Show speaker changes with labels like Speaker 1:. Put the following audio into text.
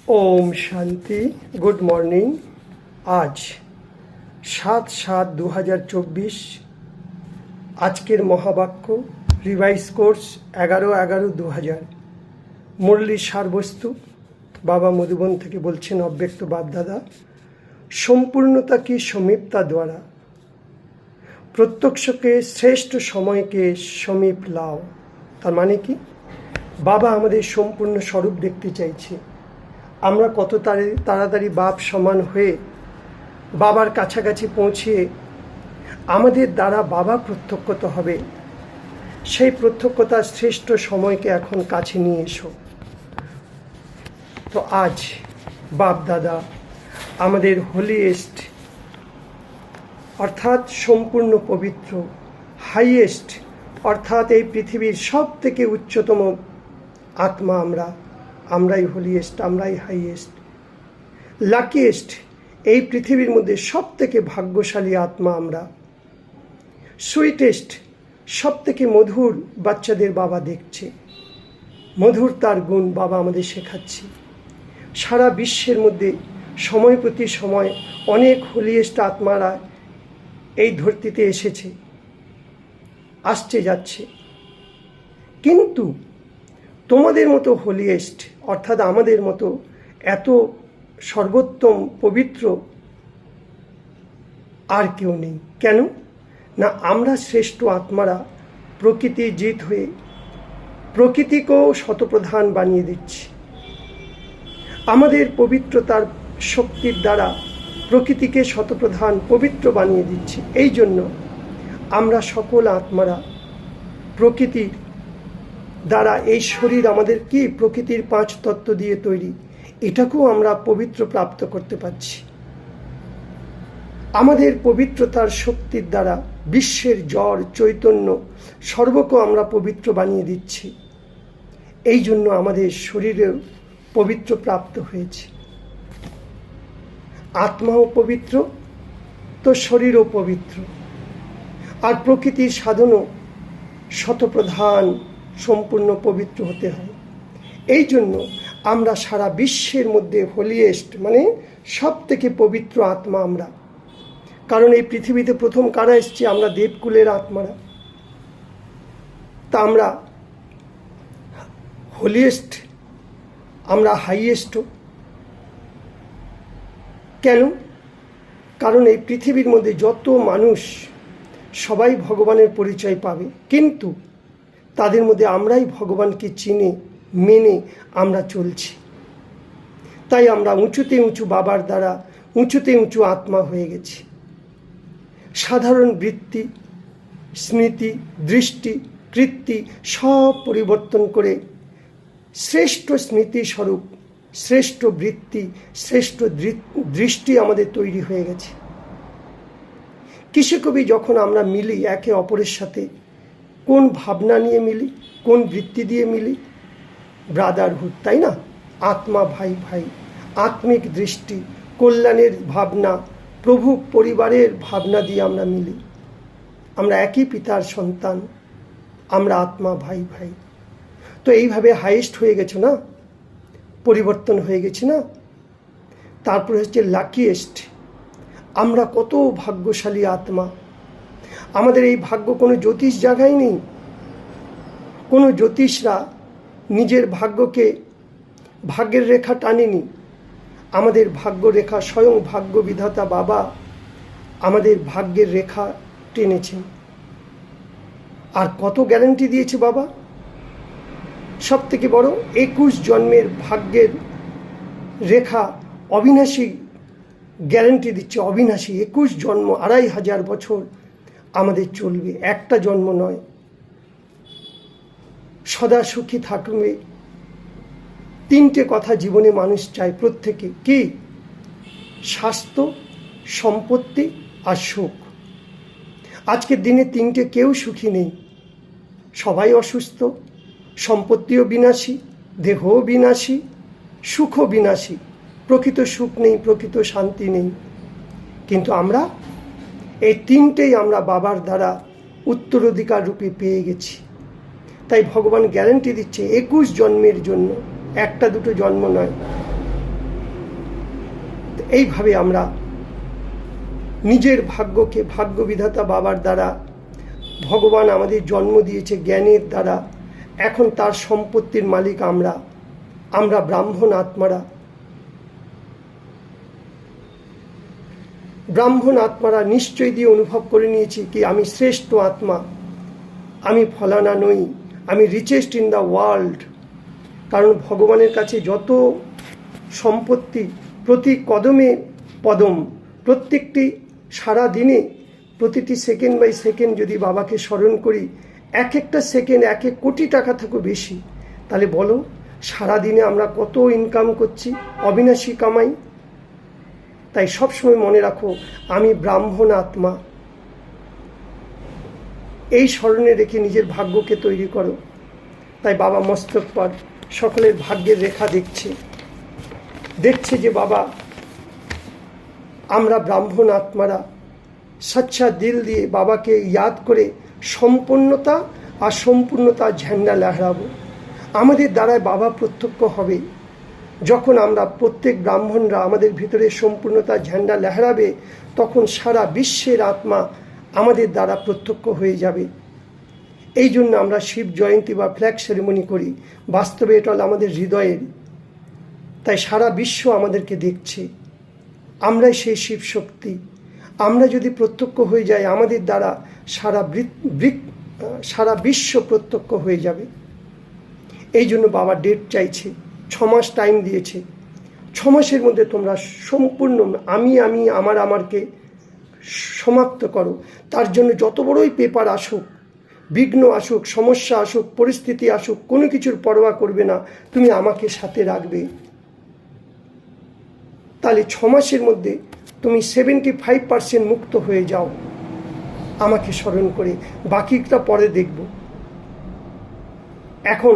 Speaker 1: Om Shanti. Good morning. आज 7/7/2024 আজকের মহাবাক্য revise course 11/11/2000 মুরলীর সারবস্তু বাবা মধুবন থেকে বলছেন অব্যক্ত বাপদাদা। সম্পূর্ণতা কি সমীপতা দ্বারা প্রত্যক্ষকে শ্রেষ্ঠ সময়কে সমীপ লাও। তার মানে কি, বাবা আমাদের সম্পূর্ণ স্বরূপ দেখতে চাইছে। আমরা কত তাড়াতাড়ি বাপ সমান হয়ে বাবার কাছাকাছি পৌঁছিয়ে আমাদের দ্বারা বাবা প্রত্যক্ষত হবে, সেই প্রত্যক্ষতার শ্রেষ্ঠ সময়কে এখন কাছে নিয়ে এসো। তো আজ বাপ দাদা আমাদের হোলিয়েস্ট অর্থাৎ সম্পূর্ণ পবিত্র, হাইয়েস্ট অর্থাৎ এই পৃথিবীর সব থেকে উচ্চতম আত্মা আমরাই হোলিয়েস্ট, আমরাই হাইয়েস্ট, লাকিয়েস্ট, এই পৃথিবীর মধ্যে সব থেকে ভাগ্যশালী আত্মা আমরা, সুইটেস্ট, সব থেকে মধুর বাচ্চাদের বাবা দেখছে, মধুর তার গুণ বাবা আমাদের শেখাচ্ছে। সারা বিশ্বের মধ্যে সময় প্রতি সময় অনেক হোলিয়েস্ট আত্মারা এই ধরতিতে এসেছে, আসছে যাচ্ছে, কিন্তু তোমাদের মতো হোলিয়েস্ট অর্থাৎ আমাদের মতো এত সর্বোত্তম পবিত্র আর কেউ নেই। কেন না, আমরা শ্রেষ্ঠ আত্মারা প্রকৃতি জিত হয়ে প্রকৃতিকেও শতপ্রধান বানিয়ে দিচ্ছি। আমাদের পবিত্রতার শক্তির দ্বারা প্রকৃতিকে শতপ্রধান পবিত্র বানিয়ে দিচ্ছি। এই জন্য আমরা সকল আত্মারা প্রকৃতির দ্বারা, এই শরীর আমাদের কি প্রকৃতির 5 তত্ত্ব দিয়ে তৈরি, এটাকেও আমরা পবিত্র প্রাপ্ত করতে পারছি। আমাদের পবিত্রতার শক্তির দ্বারা বিশ্বের জড় চৈতন্য সর্বকে আমরা পবিত্র বানিয়ে দিচ্ছি। এই জন্য আমাদের শরীরেও পবিত্র প্রাপ্ত হয়েছে। আত্মাও পবিত্র তো শরীরও পবিত্র, আর প্রকৃতির সাধনও শতপ্রধান সম্পূর্ণ পবিত্র হতে হয়। এই জন্য আমরা সারা বিশ্বের মধ্যে হোলিয়েস্ট মানে সব থেকে পবিত্র আত্মা আমরা। কারণ এই পৃথিবীতে প্রথম কারা এসছে? আমরা দেবকুলের আত্মারা। তা আমরা হোলিয়েস্ট, আমরা হাইয়েস্টও। কেন? কারণ এই পৃথিবীর মধ্যে যত মানুষ সবাই ভগবানের পরিচয় পাবে, কিন্তু তাদের মধ্যে আমরাই ভগবানকে চিনে মেনে আমরা চলছি। তাই আমরা উঁচুতে উঁচু বাবার দ্বারা উঁচুতে উঁচু আত্মা হয়ে গেছি। সাধারণ বৃত্তি, স্মৃতি, দৃষ্টি, কৃত্তি সব পরিবর্তন করে শ্রেষ্ঠ স্মৃতি স্বরূপ, শ্রেষ্ঠ বৃত্তি, শ্রেষ্ঠ দৃষ্টি আমাদের তৈরি হয়ে গেছে। কিসে কবি যখন আমরা মিলি একে অপরের সাথে, কোন ভাবনা নিয়ে মিলি, কোন বৃত্তি দিয়ে মিলি? ব্রাদারহুড, তাই না? আত্মা ভাই ভাই, আত্মিক দৃষ্টি, কল্যাণের ভাবনা, প্রভু পরিবারের ভাবনা দিয়ে আমরা মিলি। আমরা একই পিতার সন্তান, আমরা আত্মা ভাই ভাই। তো এইভাবে হাইয়েস্ট হয়ে গেছে না, পরিবর্তন হয়ে গেছে না। তারপরে হচ্ছে লাকিয়েস্ট, আমরা কত ভাগ্যশালী আত্মা। আমাদের এই ভাগ্য কোনো জ্যোতিষ জায়গায় নেই। কোনো জ্যোতিষরা নিজের ভাগ্যকে ভাগ্যের রেখা টানেনি। আমাদের ভাগ্য রেখা স্বয়ং ভাগ্য বিধাতা বাবা আমাদের ভাগ্যের রেখা টেনেছেন। আর কত গ্যারান্টি দিয়েছে বাবা? সব থেকে বড় 21 জন্মের ভাগ্যের রেখা অবিনাশী গ্যারান্টি দিচ্ছে। অবিনাশী 21 জন্ম, 2500 বছর আমাদের চলবে, একটা জন্ম নয়। সদা সুখী থাকবে। 3টে কথা জীবনে মানুষ চায় প্রত্যেকে, কি? স্বাস্থ্য, সম্পত্তি আর সুখ। আজকের দিনে 3টে কেউ সুখী নেই, সবাই অসুস্থ। সম্পত্তিও বিনাশী, দেহও বিনাশী, সুখও বিনাশী। প্রকৃত সুখ নেই, প্রকৃত শান্তি নেই। কিন্তু আমরা এই 3টেই আমরা বাবার দ্বারা উত্তরাধিকার রূপে পেয়ে গেছি। তাই ভগবান গ্যারান্টি দিচ্ছে 21 জন্মের জন্য, একটা দুটো জন্ম নয়। তো এইভাবে আমরা নিজের ভাগ্যকে ভাগ্য বিধাতা বাবার দ্বারা, ভগবান আমাদের জন্ম দিয়েছে জ্ঞানের দ্বারা, এখন তার সম্পত্তির মালিক আমরা ব্রাহ্মণ আত্মারা। ব্রাহ্মণ আত্মারা নিশ্চয় দিয়ে অনুভব করে নিয়েছি কি আমি শ্রেষ্ঠ আত্মা, আমি ফলানা নই, আমি রিচেস্ট ইন দ্য ওয়ার্ল্ড। কারণ ভগবানের কাছে যত সম্পত্তি, প্রতি কদমে পদম, প্রত্যেকটি সারা দিনে প্রতিটি সেকেন্ড বাই সেকেন্ড যদি বাবাকে স্মরণ করি, এক একটা সেকেন্ড 1 কোটি টাকা থেকে বেশি, তাহলে বলো সারাদিনে আমরা কত ইনকাম করছি, অবিনাশী কামাই। তাই সবসময় মনে রাখো আমি ব্রাহ্মণ আত্মা, এই স্মরণে রেখে নিজের ভাগ্যকে তৈরি করো। তাই বাবা মস্তক পর সকলের ভাগ্যের রেখা দেখছে যে বাবা আমরা ব্রাহ্মণ আত্মারা সচ্চা দিল দিয়ে বাবাকে ইয়াদ করে সম্পূর্ণতা আর সম্পূর্ণতা ঝান্ডা লহরাবো। আমাদের দ্বারায় বাবা প্রত্যক্ষ হবে। যখন আমরা প্রত্যেক ব্রাহ্মণরা আমাদের ভিতরে সম্পূর্ণতা ঝান্ডা লহরাবে, তখন সারা বিশ্বের আত্মা আমাদের দ্বারা প্রত্যক্ষ হয়ে যাবে। এই জন্য আমরা শিব জয়ন্তী বা ফ্ল্যাগ সেরেমনি করি। বাস্তবে এটা হলো আমাদের হৃদয়ের। তাই সারা বিশ্ব আমাদেরকে দেখছে, আমরাই সেই শিব শক্তি। আমরা যদি প্রত্যক্ষ হয়ে যাই, আমাদের দ্বারা সারা বিশ্ব প্রত্যক্ষ হয়ে যাবে। এই জন্য বাবা ডেট চাইছে, 6 মাস টাইম দিয়েছে। 6 মাসের মধ্যে তোমরা সম্পূর্ণ আমারকে সমাপ্ত করো। তার জন্য যত বড়ই পেপার আসুক, বিঘ্ন আসুক, সমস্যা আসুক, পরিস্থিতি আসুক, কোনো কিছুর পরোয়া করবে না, তুমি আমাকে সাথে রাখবে। তাহলে 6 মাসের মধ্যে তুমি 75% মুক্ত হয়ে যাও আমাকে স্মরণ করে। বাকিটা পরে দেখব। এখন